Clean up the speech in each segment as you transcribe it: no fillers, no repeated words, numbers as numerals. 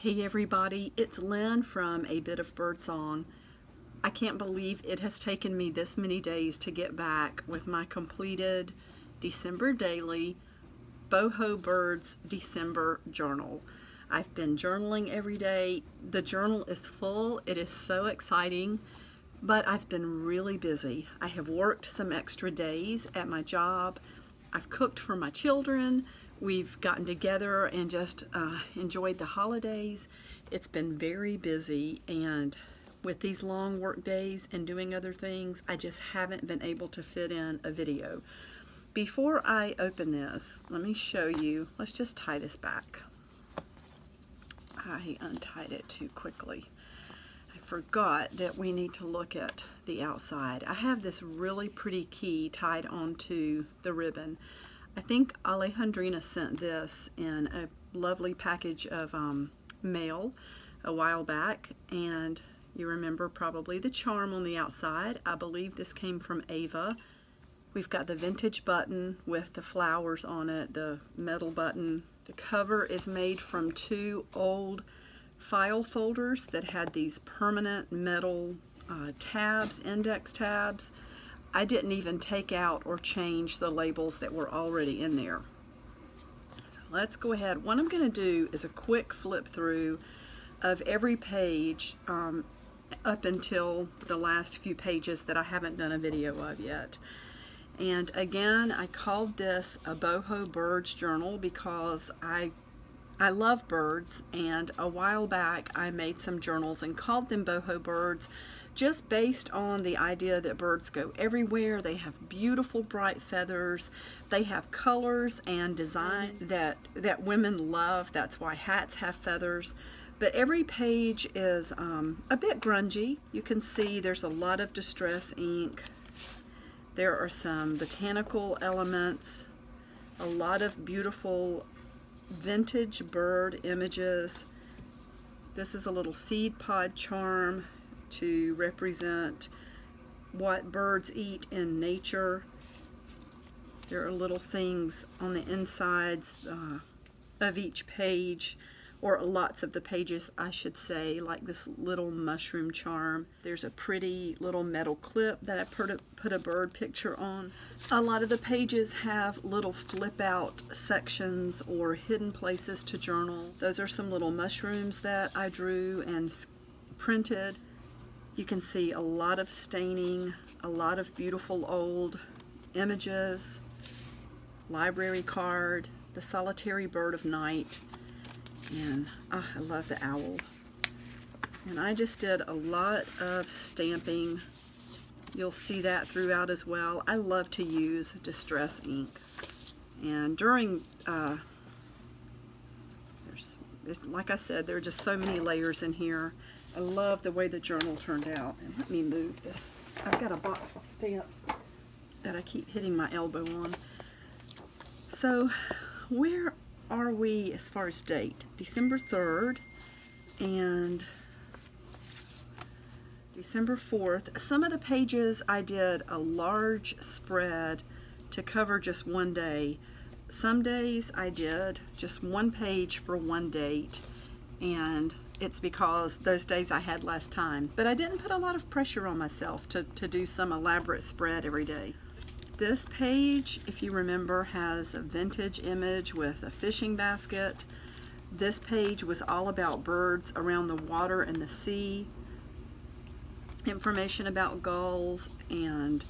Hey everybody, it's Lynn from A Bit of Birdsong. I can't believe it has taken me this many days to get back with my completed December daily Boho Birds December journal. I've been journaling every day. The journal is full. It is so exciting, but I've been really busy. I have worked some extra days at my job. I've cooked for my children. We've gotten together and just enjoyed the holidays. It's been very busy, and with these long work days and doing other things, I just haven't been able to fit in a video. Before I open this, let me show you. Let's just tie this back. I untied it too quickly. I forgot that we need to look at the outside. I have this really pretty key tied onto the ribbon. I think Alejandrina sent this in a lovely package of mail a while back, and you remember probably the charm on the outside. I believe this came from Ava. We've got the vintage button with the flowers on it, the metal button. The cover is made from two old file folders that had these permanent metal tabs, index tabs. I didn't even take out or change the labels that were already in there. So let's go ahead. What I'm going to do is a quick flip through of every page up until the last few pages that I haven't done a video of yet. And again, I called this a Boho Birds journal because I love birds, and a while back I made some journals and called them Boho Birds, just based on the idea that birds go everywhere. They have beautiful bright feathers. They have colors and design that women love. That's why hats have feathers. But every page is a bit grungy. You can see there's a lot of distress ink. There are some botanical elements, a lot of beautiful vintage bird images. This is a little seed pod charm to represent what birds eat in nature. There are little things on the insides of each page, or lots of the pages I should say, like this little mushroom charm. There's a pretty little metal clip that I put a bird picture on. A lot of the pages have little flip out sections or hidden places to journal. Those are some little mushrooms that I drew and printed. You can see a lot of staining, a lot of beautiful old images, library card, the solitary bird of night, and I love the owl. And I just did a lot of stamping. You'll see that throughout as well. I love to use distress ink. And during, like I said, there are just so many layers in here. I love the way the journal turned out. And let me move this. I've got a box of stamps that I keep hitting my elbow on. So where are we as far as date? December 3rd and December 4th. Some of the pages I did a large spread to cover just one day. Some days I did just one page for one date, and it's because those days I had less time. But I didn't put a lot of pressure on myself to do some elaborate spread every day. This page, if you remember, has a vintage image with a fishing basket. This page was all about birds around the water and the sea. Information about gulls, and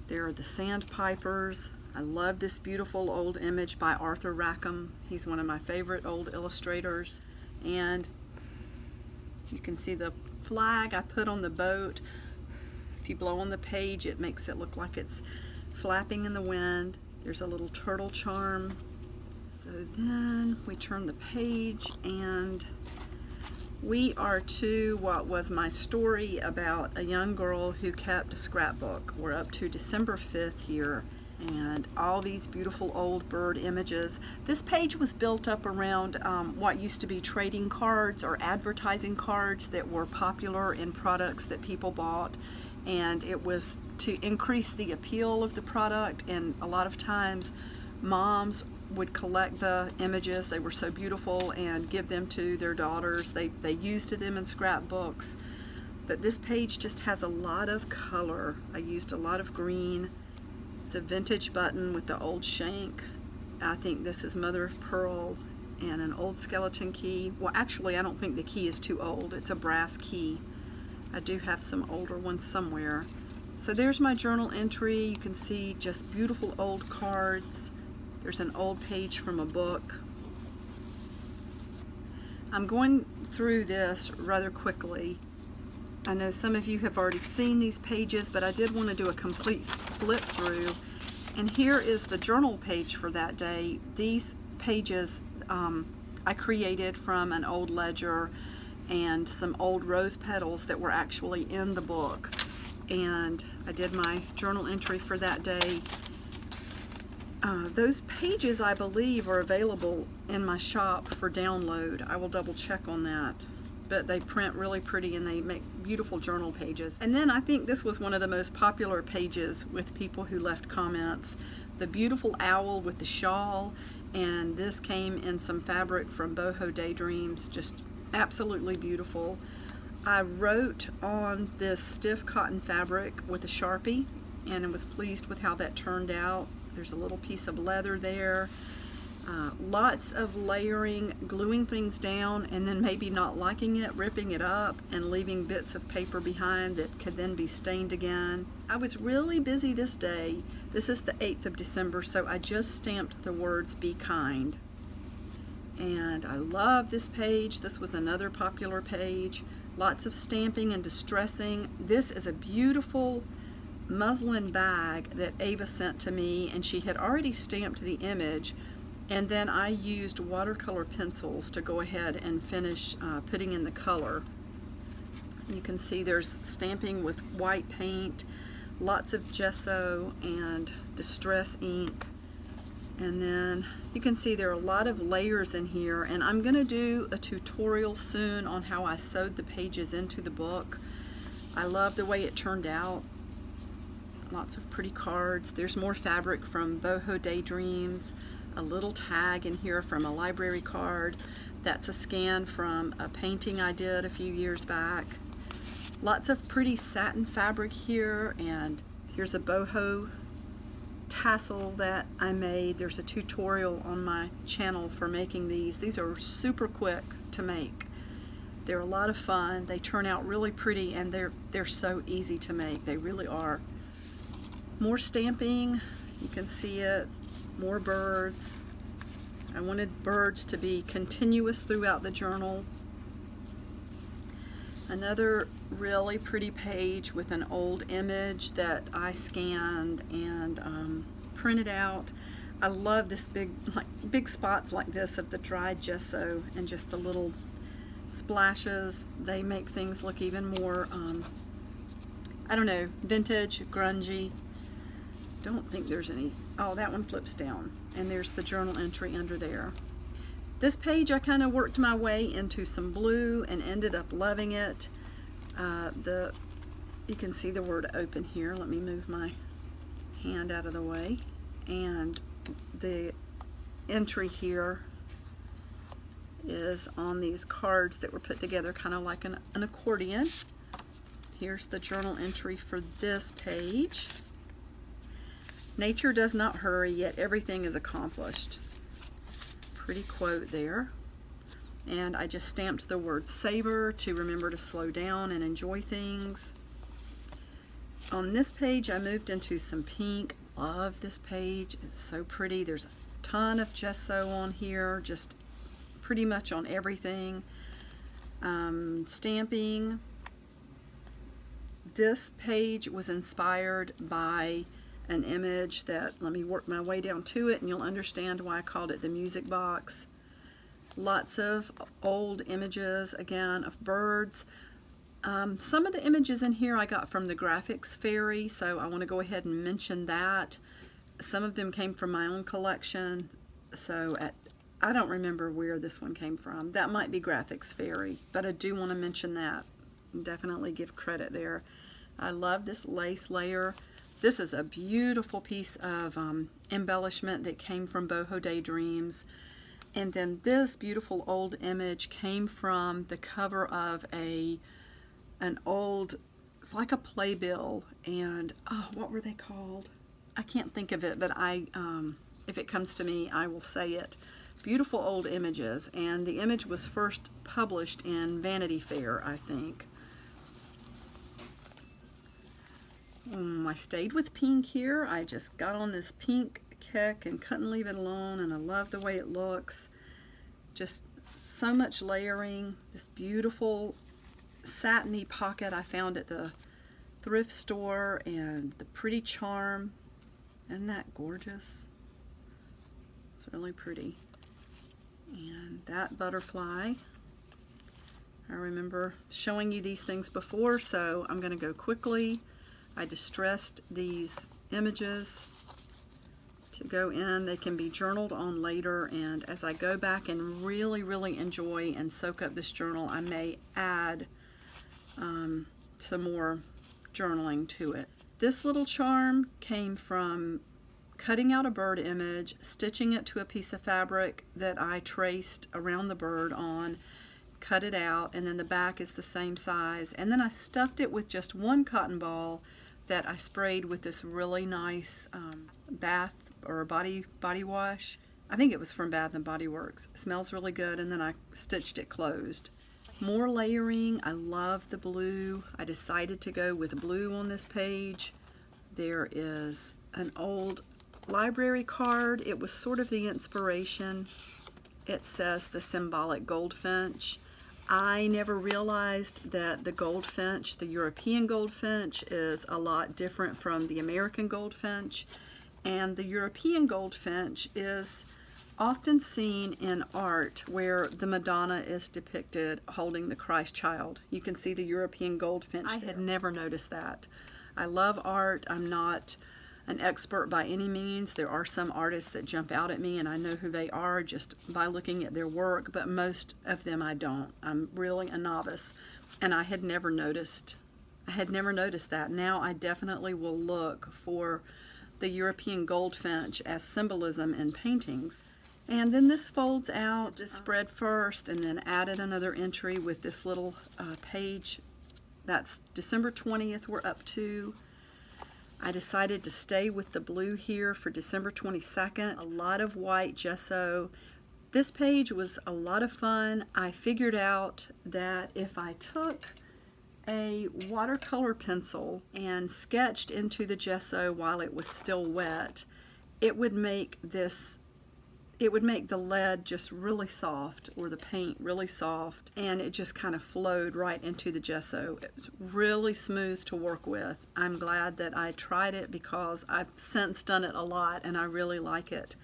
there are the sandpipers. I love this beautiful old image by Arthur Rackham. He's one of my favorite old illustrators. And you can see the flag I put on the boat. If you blow on the page, it makes it look like it's flapping in the wind. There's a little turtle charm. So then we turn the page, and we are to what was my story about a young girl who kept a scrapbook. We're up to December 5th here, and all these beautiful old bird images. This page was built up around what used to be trading cards or advertising cards that were popular in products that people bought, and it was to increase the appeal of the product. And a lot of times moms would collect the images. They were so beautiful and give them to their daughters. They used them in scrapbooks. But this page just has a lot of color. I used a lot of green. It's a vintage button with the old shank. I think this is mother of pearl and an old skeleton key. Well, actually, I don't think the key is too old. It's a brass key. I do have some older ones somewhere. So there's my journal entry. You can see just beautiful old cards. There's an old page from a book. I'm going through this rather quickly. I know some of you have already seen these pages, but I did want to do a complete flip through. And here is the journal page for that day. These pages I created from an old ledger and some old rose petals that were actually in the book. And I did my journal entry for that day. Those pages, I believe, are available in my shop for download. I will double check on that. But they print really pretty and they make beautiful journal pages. And then I think this was one of the most popular pages with people who left comments. The beautiful owl with the shawl, and this came in some fabric from Boho Daydreams, just absolutely beautiful. I wrote on this stiff cotton fabric with a Sharpie, and I was pleased with how that turned out. There's a little piece of leather there. Lots of layering, gluing things down, and then maybe not liking it, ripping it up, and leaving bits of paper behind that could then be stained again. I was really busy this day. This is the 8th of December, so I just stamped the words "Be Kind." And I love this page. This was another popular page. Lots of stamping and distressing. This is a beautiful muslin bag that Ava sent to me, and she had already stamped the image. And then I used watercolor pencils to go ahead and finish putting in the color. You can see there's stamping with white paint, lots of gesso and distress ink. And then you can see there are a lot of layers in here, and I'm going to do a tutorial soon on how I sewed the pages into the book. I love the way it turned out. Lots of pretty cards. There's more fabric from Boho Daydreams. A little tag in here from a library card. That's a scan from a painting I did a few years back. Lots of pretty satin fabric here, and here's a boho tassel that I made. There's a tutorial on my channel for making these. These are super quick to make. They're a lot of fun. They turn out really pretty, and they're so easy to make. They really are. More stamping. You can see it. More birds. I wanted birds to be continuous throughout the journal. Another really pretty page with an old image that I scanned and printed out. I love this big spots like this of the dried gesso and just the little splashes. They make things look even more, I don't know, vintage, grungy. Don't think there's any. Oh, that one flips down, and there's the journal entry under there. This page I kind of worked my way into some blue and ended up loving it. You can see the word open here. Let me move my hand out of the way. And the entry here is on these cards that were put together kind of like an accordion. Here's the journal entry for this page. Nature does not hurry, yet everything is accomplished. Pretty quote there. And I just stamped the word savor to remember to slow down and enjoy things. On this page, I moved into some pink. Love this page. It's so pretty. There's a ton of gesso on here, just pretty much on everything. Stamping. This page was inspired by an image that, let me work my way down to it and you'll understand why I called it the music box. Lots of old images, again, of birds. Some of the images in here I got from the Graphics Fairy, so I want to go ahead and mention that. Some of them came from my own collection, so I don't remember where this one came from. That might be Graphics Fairy, but I do want to mention that. Definitely give credit there. I love this lace layer. This is a beautiful piece of embellishment that came from Boho Daydreams. And then this beautiful old image came from the cover of an old, it's like a playbill, and oh, what were they called? I can't think of it, but if it comes to me, I will say it. Beautiful old images, and the image was first published in Vanity Fair, I think. I stayed with pink here. I just got on this pink kick and couldn't leave it alone, and I love the way it looks. Just so much layering. This beautiful satiny pocket I found at the thrift store, and the pretty charm. Isn't that gorgeous? It's really pretty. And that butterfly, I remember showing you these things before, so I'm going to go quickly. I distressed these images to go in. They can be journaled on later, and as I go back and really enjoy and soak up this journal, I may add some more journaling to it. This little charm came from cutting out a bird image, stitching it to a piece of fabric that I traced around the bird on, cut it out, and then the back is the same size, and then I stuffed it with just one cotton ball that I sprayed with this really nice bath or body wash. I think it was from Bath and Body Works. It smells really good, and then I stitched it closed. More layering. I love the blue. I decided to go with blue on this page. There is an old library card. It was sort of the inspiration. It says the symbolic goldfinch. I never realized that the goldfinch, the European goldfinch, is a lot different from the American goldfinch. And the European goldfinch is often seen in art where the Madonna is depicted holding the Christ child. You can see the European goldfinch there. I had never noticed that. I love art. I'm not an expert by any means. There are some artists that jump out at me and I know who they are just by looking at their work, but most of them I don't. I'm really a novice, and I had never noticed that. Now I definitely will look for the European goldfinch as symbolism in paintings. And then this folds out, just spread first, and then added another entry with this little page. That's December 20th we're up to. I decided to stay with the blue here for December 22nd. A lot of white gesso. This page was a lot of fun. I figured out that if I took a watercolor pencil and sketched into the gesso while it was still wet, it would make the lead just really soft, or the paint really soft, and it just kind of flowed right into the gesso. It was really smooth to work with. I'm glad that I tried it because I've since done it a lot and I really like it.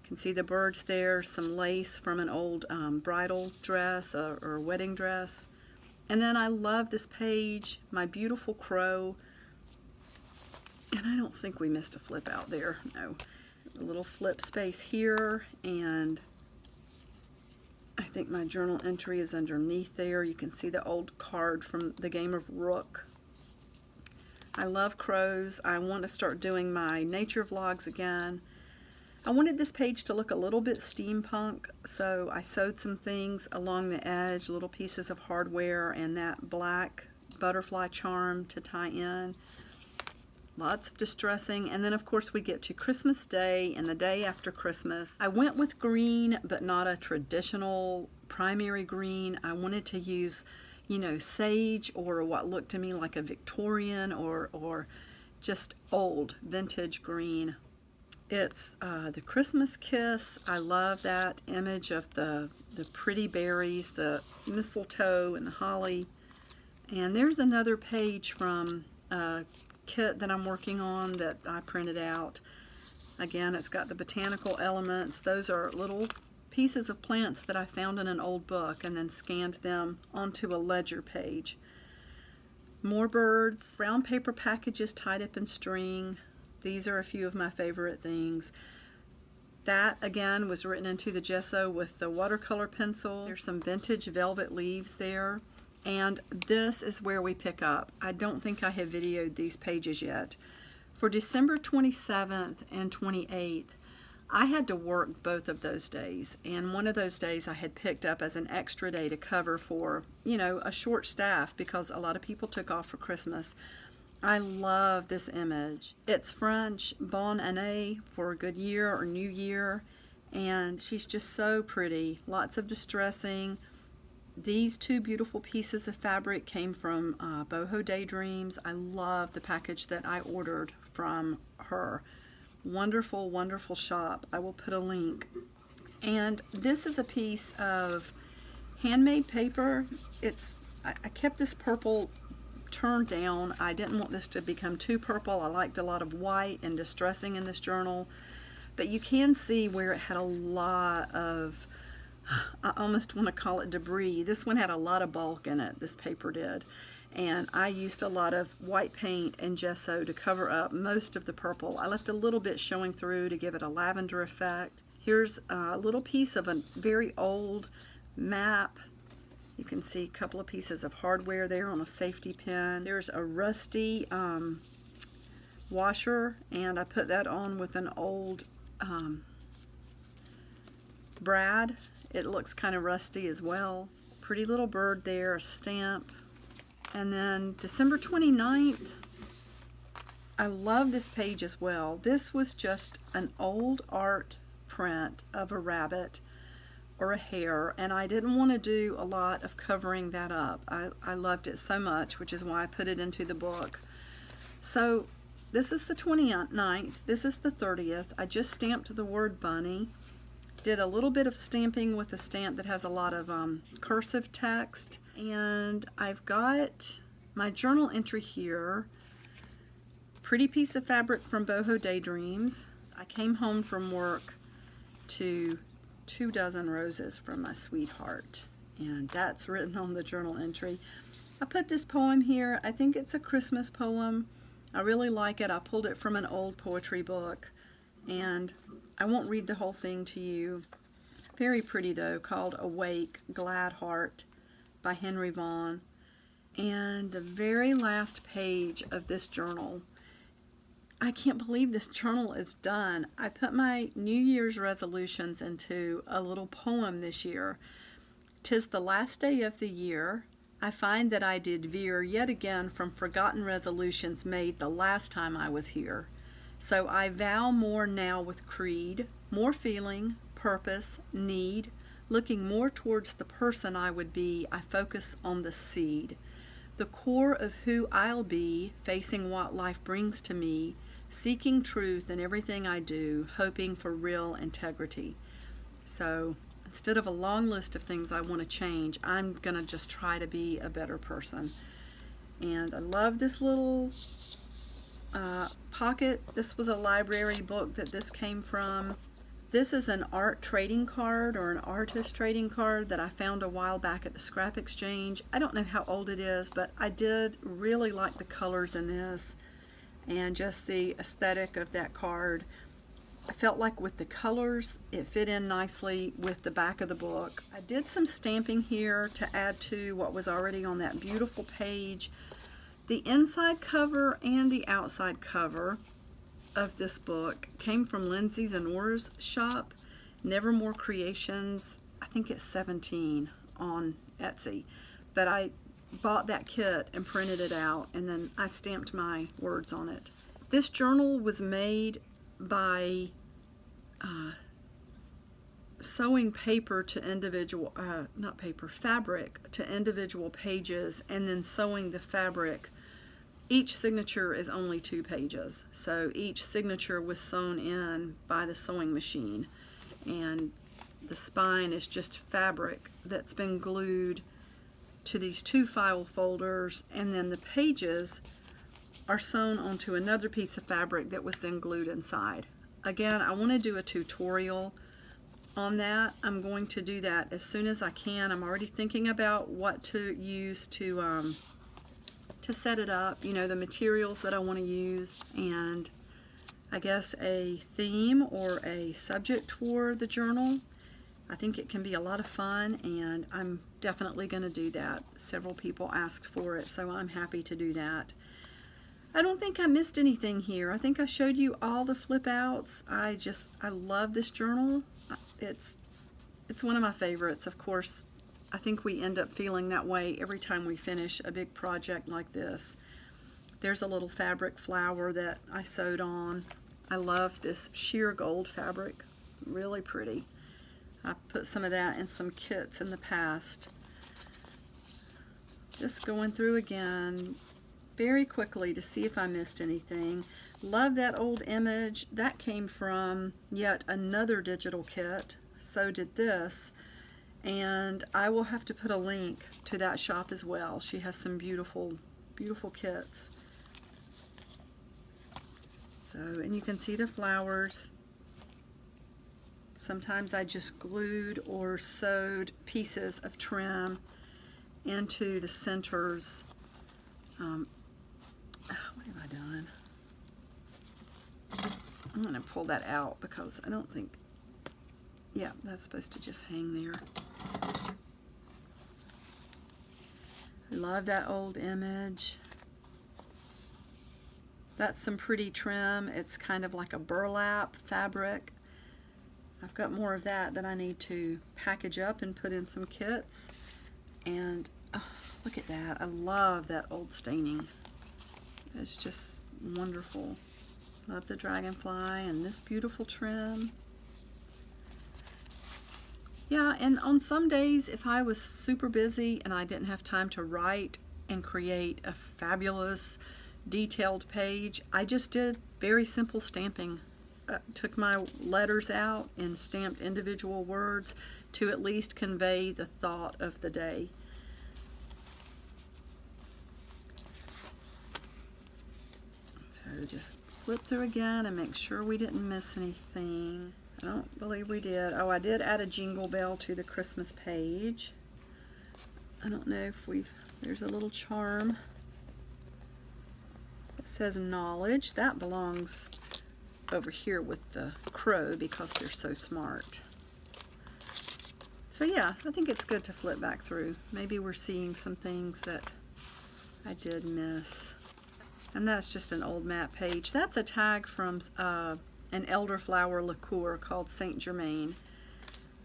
You can see the birds there, some lace from an old bridal dress or wedding dress. And then I love this page, my beautiful crow. And I don't think we missed a flip out there, no. A little flip space here, and I think my journal entry is underneath there. You can see the old card from the game of Rook. I love crows. I want to start doing my nature vlogs again. I wanted this page to look a little bit steampunk, so I sewed some things along the edge, little pieces of hardware, and that black butterfly charm to tie in. Lots of distressing, and then of course we get to Christmas Day and the day after Christmas. I went with green, but not a traditional primary green. I wanted to use, sage, or what looked to me like a Victorian or just old vintage green. It's the Christmas kiss. I love that image of the pretty berries, the mistletoe and the holly. And there's another page from kit that I'm working on that I printed out. Again, it's got the botanical elements. Those are little pieces of plants that I found in an old book and then scanned them onto a ledger page. More birds, brown paper packages tied up in string. These are a few of my favorite things. That again was written into the gesso with the watercolor pencil. There's some vintage velvet leaves there. And this is where we pick up. I don't think I have videoed these pages yet. For December 27th and 28th, I had to work both of those days, and one of those days I had picked up as an extra day to cover for, a short staff because a lot of people took off for Christmas. I love this image. It's French, bonne année, for a good year or new year, and she's just so pretty. Lots of distressing. These two beautiful pieces of fabric came from Boho Daydreams. I love the package that I ordered from her. Wonderful, wonderful shop. I will put a link. And this is a piece of handmade paper. I kept this purple turned down. I didn't want this to become too purple. I liked a lot of white and distressing in this journal. But you can see where it had a lot of, I almost want to call it debris. This one had a lot of bulk in it, this paper did. And I used a lot of white paint and gesso to cover up most of the purple. I left a little bit showing through to give it a lavender effect. Here's a little piece of a very old map. You can see a couple of pieces of hardware there on a safety pin. There's a rusty washer, and I put that on with an old brad. It looks kind of rusty as well. Pretty little bird there, a stamp. And then December 29th, I love this page as well. This was just an old art print of a rabbit or a hare, and I didn't want to do a lot of covering that up. I loved it so much, which is why I put it into the book. So this is the 29th, this is the 30th. I just stamped the word bunny, did a little bit of stamping with a stamp that has a lot of cursive text, and I've got my journal entry here. Pretty piece of fabric from Boho Daydreams. I came home from work to 2 dozen roses from my sweetheart, and that's written on the journal entry. I put this poem here. I think it's a Christmas poem. I really like it. I pulled it from an old poetry book, and I won't read the whole thing to you. Very pretty though, called Awake, Glad Heart by Henry Vaughan. And the very last page of this journal, I can't believe this journal is done. I put my New Year's resolutions into a little poem this year. 'Tis the last day of the year. I find that I did veer yet again from forgotten resolutions made the last time I was here. So I vow more now with creed, more feeling, purpose, need. Looking more towards the person I would be, I focus on the seed. The core of who I'll be, facing what life brings to me, seeking truth in everything I do, hoping for real integrity. So instead of a long list of things I want to change, I'm going to just try to be a better person. And I love this little pocket. This was a library book that this came from. This is an art trading card or an artist trading card that I found a while back at the scrap exchange. I don't know how old it is, but I did really like the colors in this and just the aesthetic of that card. I felt like with the colors, it fit in nicely with the back of the book. I did some stamping here to add to what was already on that beautiful page. The inside cover and the outside cover of this book came from Lindsey Zenor's shop, Nevermore Creations. I think it's 17 on Etsy. But I bought that kit and printed it out, and then I stamped my words on it. This journal was made by sewing paper to individual, fabric to individual pages, and then sewing the fabric. Each signature is only 2 pages, so each signature was sewn in by the sewing machine, and the spine is just fabric that's been glued to these 2 file folders, and then the pages are sewn onto another piece of fabric that was then glued inside. Again, I want to do a tutorial on that. I'm going to do that as soon as I can. I'm already thinking about what to use to set it up, you know, the materials that I want to use, and I guess a theme or a subject for the journal. I think it can be a lot of fun, and I'm definitely going to do that. Several people asked for it, so I'm happy to do that. I don't think I missed anything here. I think I showed you all the flip outs. I love this journal. It's one of my favorites. Of course, I think we end up feeling that way every time we finish a big project like this. There's a little fabric flower that I sewed on. I love this sheer gold fabric. Really pretty. I put some of that in some kits in the past. Just going through again very quickly to see if I missed anything. Love that old image. That came from yet another digital kit. So did this. And I will have to put a link to that shop as well. She has some beautiful, beautiful kits. So, and you can see the flowers. Sometimes I just glued or sewed pieces of trim into the centers. What have I done? I'm going to pull that out because I don't think, yeah, that's supposed to just hang there. I love that old image. That's some pretty trim. It's kind of like a burlap fabric. I've got more of that I need to package up and put in some kits. And oh, look at that. I love that old staining. It's just wonderful. Love the dragonfly and this beautiful trim. Yeah, and on some days, if I was super busy and I didn't have time to write and create a fabulous detailed page, I just did very simple stamping. Took my letters out and stamped individual words to at least convey the thought of the day. So just flip through again and make sure we didn't miss anything. I don't believe we did. Oh, I did add a jingle bell to the Christmas page. I don't know if there's a little charm that says knowledge. That belongs over here with the crow because they're so smart. So yeah, I think it's good to flip back through. Maybe we're seeing some things that I did miss. And that's just an old map page. That's a tag from an elderflower liqueur called Saint Germain.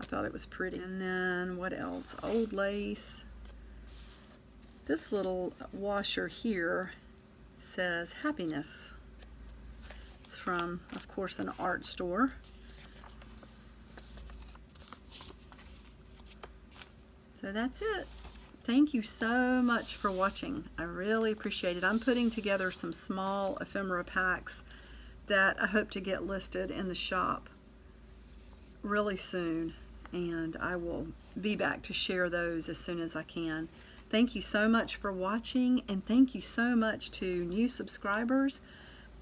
I thought it was pretty. And then what else? Old lace. This little washer here says happiness. It's from, of course, an art store. So that's it. Thank you so much for watching. I really appreciate it. I'm putting together some small ephemera packs that I hope to get listed in the shop really soon, and I will be back to share those as soon as I can. Thank you so much for watching, and thank you so much to new subscribers.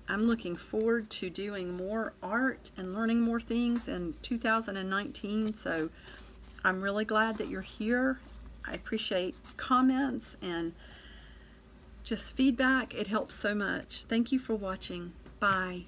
I'm looking forward to doing more art and learning more things in 2019, so I'm really glad that you're here. I appreciate comments and just feedback. It helps so much. Thank you for watching. Bye.